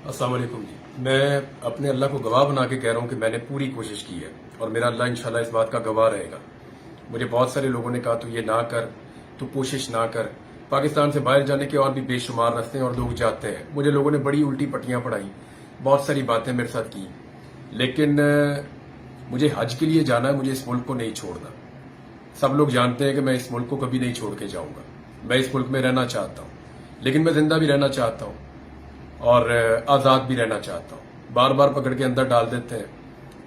अस्सलाम वालेकुम जी। मैं अपने अल्लाह को गवाह बना के कह रहा हूँ कि मैंने पूरी कोशिश की है और मेरा अल्लाह इंशाल्लाह इस बात का गवाह रहेगा। मुझे बहुत सारे लोगों ने कहा तू ये ना कर, तू कोशिश ना कर। पाकिस्तान से बाहर जाने के और भी बेशुमार रास्ते हैं और लोग जाते हैं। मुझे लोगों ने बड़ी उल्टी पट्टियां पढ़ाई, बहुत सारी बातें मेरे साथ की, लेकिन मुझे हज के लिए जाना है, मुझे इस मुल्क को नहीं छोड़ना। सब लोग जानते हैं कि मैं इस मुल्क को कभी नहीं छोड़ के जाऊंगा। मैं इस मुल्क में रहना चाहता हूँ, लेकिन मैं जिंदा भी रहना चाहता हूँ और आजाद भी रहना चाहता हूँ। बार बार पकड़ के अंदर डाल देते हैं,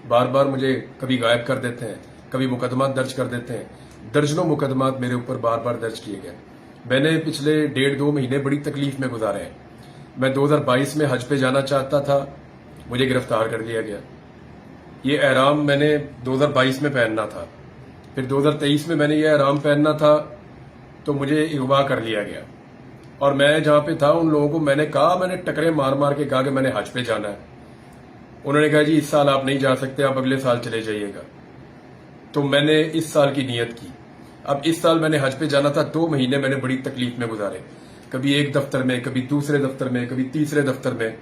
बार बार मुझे कभी गायब कर देते हैं, कभी मुकदमा दर्ज कर देते हैं। दर्जनों मुकदमा मेरे ऊपर बार बार दर्ज किए गए। मैंने पिछले 1.5-2 महीने बड़ी तकलीफ में गुजारे हैं। मैं 2022 में हज पे जाना चाहता था, मुझे गिरफ्तार कर लिया गया। ये एहराम मैंने 2022 में पहनना था, फिर 2023 में मैंने ये एहराम पहनना था तो मुझे अगवा कर लिया गया। और मैं जहां पे था उन लोगों को मैंने कहा, मैंने टकरे मार मार के कहा कि मैंने हज पे जाना है। उन्होंने कहा जी इस साल आप नहीं जा सकते, आप अगले साल चले जाइएगा। तो मैंने इस साल की नियत की। अब इस साल मैंने हज पे जाना था। 2 महीने मैंने बड़ी तकलीफ में गुजारे, कभी एक दफ्तर में, कभी दूसरे दफ्तर में, कभी तीसरे दफ्तर में।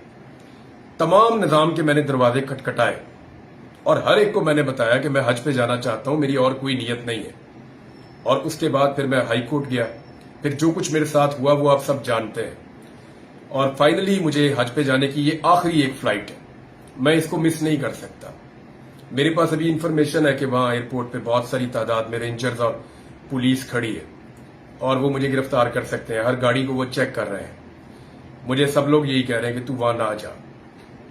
तमाम निजाम के मैंने दरवाजे खटखटाए और हर एक को मैंने बताया कि मैं हज पे जाना चाहता हूं, मेरी और कोई नियत नहीं है। और उसके बाद फिर मैं हाई कोर्ट गया, फिर जो कुछ मेरे साथ हुआ वो आप सब जानते हैं। और फाइनली मुझे हज पे जाने की ये आखिरी एक फ्लाइट है, मैं इसको मिस नहीं कर सकता। मेरे पास अभी इंफॉर्मेशन है कि वहां एयरपोर्ट पे बहुत सारी तादाद में रेंजर्स और पुलिस खड़ी है और वो मुझे गिरफ्तार कर सकते हैं। हर गाड़ी को वो चेक कर रहे हैं। मुझे सब लोग यही कह रहे हैं कि तू वहां ना जा,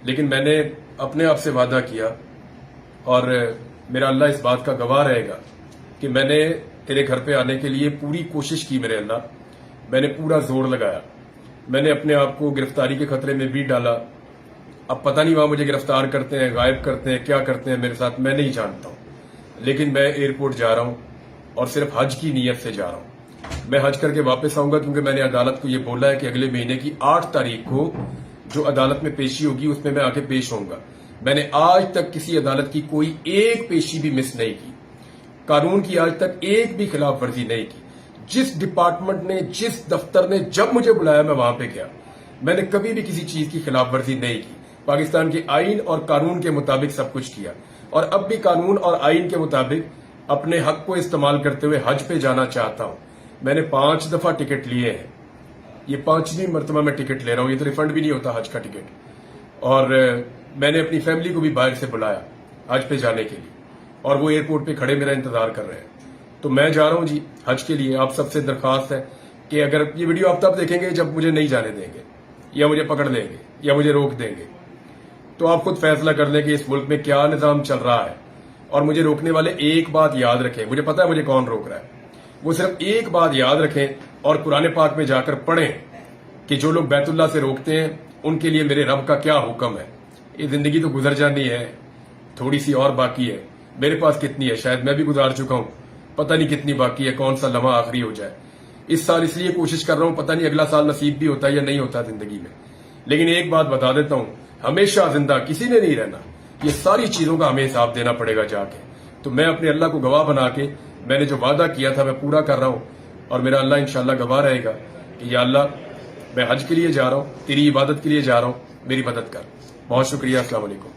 लेकिन मैंने अपने आप से वादा किया और मेरा अल्लाह इस बात का गवाह रहेगा कि मैंने तेरे घर पे आने के लिए पूरी कोशिश की। मेरे अल्लाह, मैंने पूरा जोर लगाया। मैंने अपने आप को गिरफ्तारी के खतरे में भी डाला। अब पता नहीं वहां मुझे गिरफ्तार करते हैं, गायब करते हैं, क्या करते हैं मेरे साथ, मैं नहीं जानता हूं। लेकिन मैं एयरपोर्ट जा रहा हूं और सिर्फ हज की नीयत से जा रहा हूं। मैं हज करके वापस आऊंगा, क्योंकि मैंने अदालत को यह बोला है कि अगले महीने की 8 तारीख को जो अदालत में पेशी होगी उसमें मैं आके पेश होऊंगा। मैंने आज तक किसी अदालत की कोई एक पेशी भी मिस नहीं की, कानून की आज तक एक भी खिलाफ वर्जी नहीं की। जिस डिपार्टमेंट ने, जिस दफ्तर ने जब मुझे बुलाया मैं वहां पे गया। मैंने कभी भी किसी चीज की खिलाफ वर्जी नहीं की। पाकिस्तान के आइन और कानून के मुताबिक सब कुछ किया और अब भी कानून और आइन के मुताबिक अपने हक को इस्तेमाल करते हुए हज पे जाना चाहता हूं। मैंने 5 दफा टिकट लिए हैं, ये 5वीं मरतबा मैं टिकट ले रहा हूं। ये तो रिफंड भी नहीं होता हज का टिकट। और मैंने अपनी फैमिली को भी बाहर से बुलाया हज पे जाने के लिए और वो एयरपोर्ट पे खड़े मेरा इंतजार कर रहे हैं। तो मैं जा रहा हूं जी हज के लिए। आप सबसे दरखास्त है कि अगर ये वीडियो आप तब देखेंगे जब मुझे नहीं जाने देंगे या मुझे पकड़ लेंगे या मुझे रोक देंगे, तो आप खुद फैसला कर लें कि इस मुल्क में क्या निजाम चल रहा है। और मुझे रोकने वाले एक बात याद रखें, मुझे पता है मुझे कौन रोक रहा है, वो सिर्फ एक बात याद रखें और कुरान पाक में जाकर पढ़ें कि जो लोग बैतुल्लाह से रोकते हैं उनके लिए मेरे रब का क्या हुक्म है। ये जिंदगी तो गुजर जानी है, थोड़ी सी और बाकी है। मेरे पास कितनी है, शायद मैं भी गुजार चुका हूं, पता नहीं कितनी बाकी है, कौन सा लम्हा आखिरी हो जाए। इस साल इसलिए कोशिश कर रहा हूं, पता नहीं अगला साल नसीब भी होता है या नहीं होता जिंदगी में। लेकिन एक बात बता देता हूं, हमेशा जिंदा किसी ने नहीं रहना। ये सारी चीजों का हमें हिसाब देना पड़ेगा जाके। तो मैं अपने अल्लाह को गवाह बना के मैंने जो वादा किया था मैं पूरा कर रहा हूं और मेरा अल्लाह इंशाल्लाह गवाह रहेगा कि या अल्लाह मैं हज के लिए जा रहा हूं, तेरी इबादत के लिए जा रहा हूं, मेरी मदद कर। बहुत शुक्रिया। अस्सलाम वालेकुम।